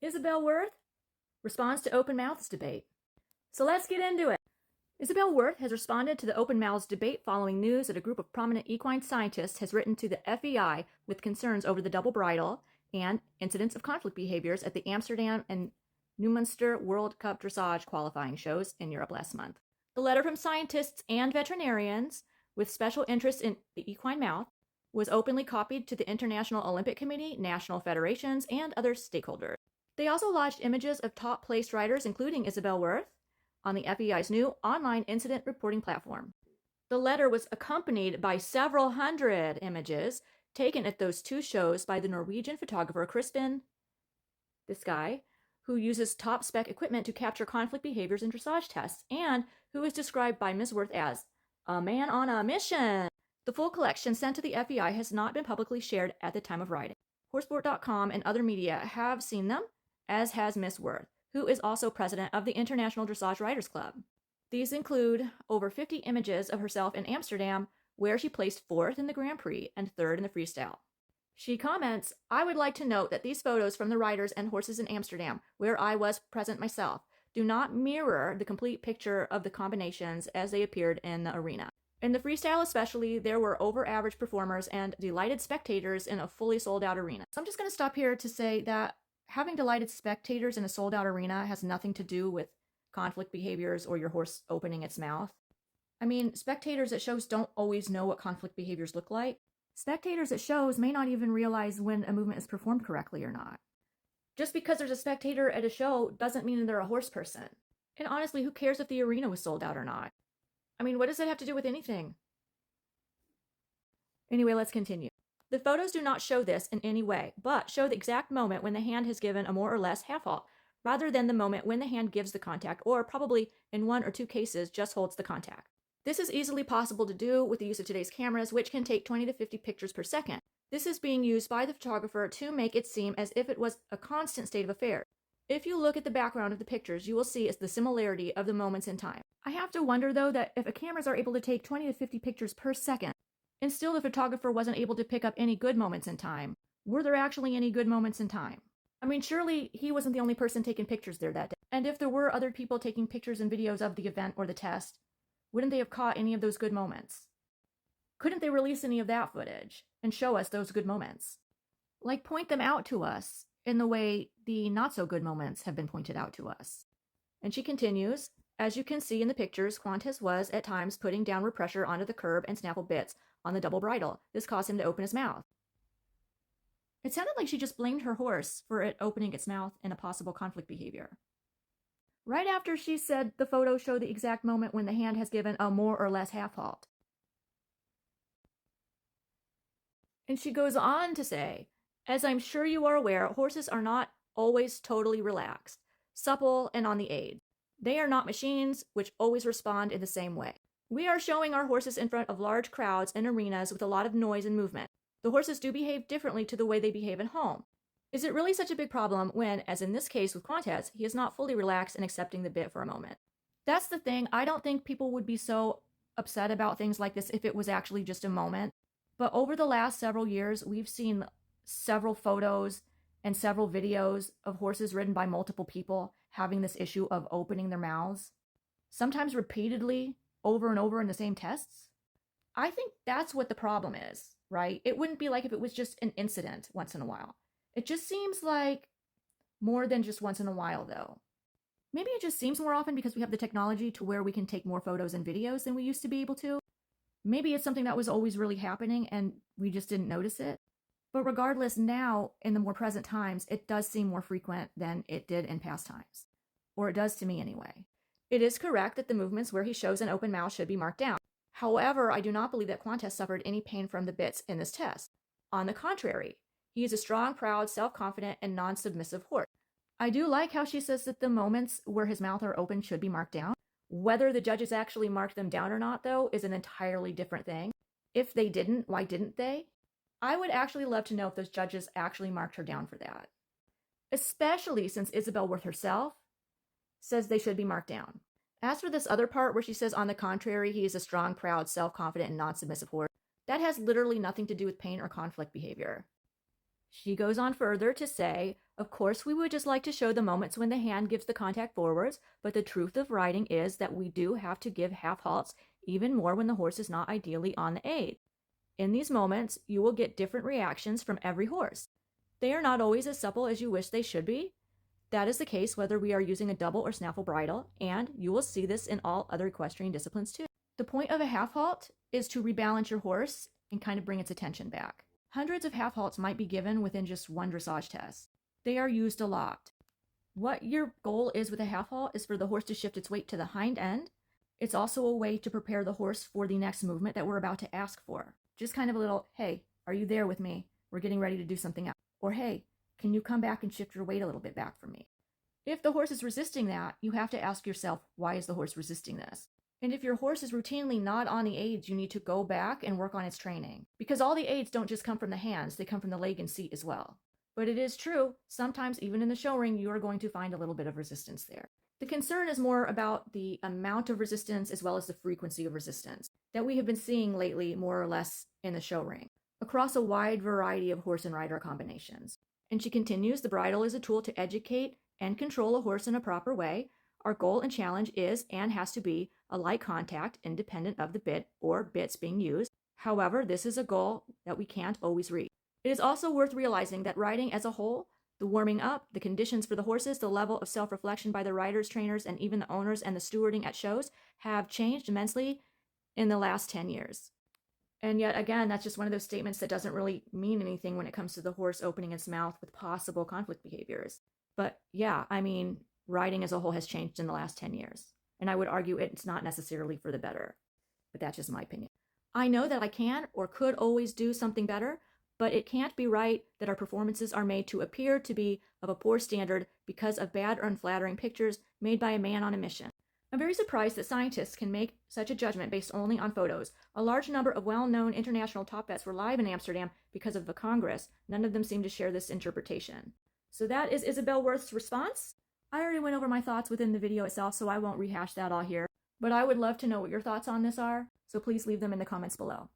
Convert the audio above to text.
Isabell Werth responds to open mouths debate. So let's get into it. Isabell Werth has responded to the open mouths debate following news that a group of prominent equine scientists has written to the FEI with concerns over the double bridle and incidents of conflict behaviors at the Amsterdam and Neumünster World Cup dressage qualifying shows in Europe last month. The letter from scientists and veterinarians with special interest in the equine mouth was openly copied to the International Olympic Committee, national federations, and other stakeholders. They also lodged images of top-placed riders, including Isabell Werth, on the FEI's new online incident reporting platform. The letter was accompanied by several hundred images taken at those two shows by the Norwegian photographer Crispin, this guy, who uses top-spec equipment to capture conflict behaviors in dressage tests, and who is described by Ms. Werth as a man on a mission. The full collection sent to the FEI has not been publicly shared at the time of writing. Horsesport.com and other media have seen them, as has Ms. Werth, who is also president of the International Dressage Riders Club. These include over 50 images of herself in Amsterdam, where she placed 4th in the Grand Prix and 3rd in the freestyle. She comments, "I would like to note that these photos from the riders and horses in Amsterdam, where I was present myself, do not mirror the complete picture of the combinations as they appeared in the arena. In the freestyle especially, there were over-average performers and delighted spectators in a fully sold-out arena." So I'm just going to stop here to say that having delighted spectators in a sold-out arena has nothing to do with conflict behaviors or your horse opening its mouth. I mean, spectators at shows don't always know what conflict behaviors look like. Spectators at shows may not even realize when a movement is performed correctly or not. Just because there's a spectator at a show doesn't mean they're a horse person. And honestly, who cares if the arena was sold out or not? I mean, what does it have to do with anything? Anyway, let's continue. The photos do not show this in any way, but show the exact moment when the hand has given a more or less half halt, rather than the moment when the hand gives the contact, or probably in 1 or 2 cases just holds the contact. This is easily possible to do with the use of today's cameras, which can take 20 to 50 pictures per second. This is being used by the photographer to make it seem as if it was a constant state of affairs. If you look at the background of the pictures, you will see it's the similarity of the moments in time. I have to wonder, though, that if cameras are able to take 20 to 50 pictures per second, and still the photographer wasn't able to pick up any good moments in time, were there actually any good moments in time? I mean, surely he wasn't the only person taking pictures there that day. And if there were other people taking pictures and videos of the event or the test, wouldn't they have caught any of those good moments? Couldn't they release any of that footage and show us those good moments? Like, point them out to us in the way the not-so-good moments have been pointed out to us. And she continues, "As you can see in the pictures, Qantas was at times putting downward pressure onto the curb and snaffle bits on the double bridle. This caused him to open his mouth." It sounded like she just blamed her horse for it opening its mouth in a possible conflict behavior. Right after she said the photos show the exact moment when the hand has given a more or less half halt. And she goes on to say, "As I'm sure you are aware, horses are not always totally relaxed, supple, and on the edge. They are not machines which always respond in the same way. We are showing our horses in front of large crowds and arenas with a lot of noise and movement. The horses do behave differently to the way they behave at home. Is it really such a big problem when, as in this case with Qantas, he is not fully relaxed and accepting the bit for a moment?" That's the thing. I don't think people would be so upset about things like this if it was actually just a moment. But over the last several years, we've seen several photos and several videos of horses ridden by multiple people having this issue of opening their mouths, sometimes repeatedly, over and over in the same tests. I think that's what the problem is, right? It wouldn't be like if it was just an incident once in a while. It just seems like more than just once in a while, though. Maybe it just seems more often because we have the technology to where we can take more photos and videos than we used to be able to. Maybe it's something that was always really happening and we just didn't notice it. But regardless, now, in the more present times, it does seem more frequent than it did in past times. Or it does to me anyway. It is correct that the movements where he shows an open mouth should be marked down. However, I do not believe that Qantas suffered any pain from the bits in this test. On the contrary, he is a strong, proud, self-confident, and non-submissive horse. I do like how she says that the moments where his mouth are open should be marked down. Whether the judges actually marked them down or not, though, is an entirely different thing. If they didn't, why didn't they? I would actually love to know if those judges actually marked her down for that. Especially since Isabell Werth herself says they should be marked down. As for this other part where she says, on the contrary, he is a strong, proud, self-confident, and non-submissive horse, that has literally nothing to do with pain or conflict behavior. She goes on further to say, of course, we would just like to show the moments when the hand gives the contact forwards, but the truth of riding is that we do have to give half halts, even more when the horse is not ideally on the aid. In these moments, you will get different reactions from every horse. They are not always as supple as you wish they should be. That is the case whether we are using a double or snaffle bridle, and you will see this in all other equestrian disciplines too. The point of a half halt is to rebalance your horse and kind of bring its attention back. Hundreds of half halts might be given within just one dressage test. They are used a lot. What your goal is with a half halt is for the horse to shift its weight to the hind end. It's also a way to prepare the horse for the next movement that we're about to ask for. Just kind of a little, hey, are you there with me? We're getting ready to do something else. Or hey, can you come back and shift your weight a little bit back for me? If the horse is resisting that, you have to ask yourself, why is the horse resisting this? And if your horse is routinely not on the aids, you need to go back and work on its training. Because all the aids don't just come from the hands, they come from the leg and seat as well. But it is true, sometimes even in the show ring, you are going to find a little bit of resistance there. The concern is more about the amount of resistance as well as the frequency of resistance that we have been seeing lately, more or less, in the show ring, across a wide variety of horse and rider combinations. And she continues, the bridle is a tool to educate and control a horse in a proper way. Our goal and challenge is and has to be a light contact independent of the bit or bits being used. However, this is a goal that we can't always reach. It is also worth realizing that riding as a whole, the warming up, the conditions for the horses, the level of self-reflection by the riders, trainers, and even the owners and the stewarding at shows have changed immensely in the last 10 years. And yet again, that's just one of those statements that doesn't really mean anything when it comes to the horse opening its mouth with possible conflict behaviors. But yeah, I mean, riding as a whole has changed in the last 10 years. And I would argue it's not necessarily for the better. But that's just my opinion. I know that I can or could always do something better, but it can't be right that our performances are made to appear to be of a poor standard because of bad or unflattering pictures made by a man on a mission. I'm very surprised that scientists can make such a judgment based only on photos. A large number of well-known international top vets were live in Amsterdam because of the Congress. None of them seem to share this interpretation. So that is Isabell Werth's response. I already went over my thoughts within the video itself, so I won't rehash that all here. But I would love to know what your thoughts on this are, so please leave them in the comments below.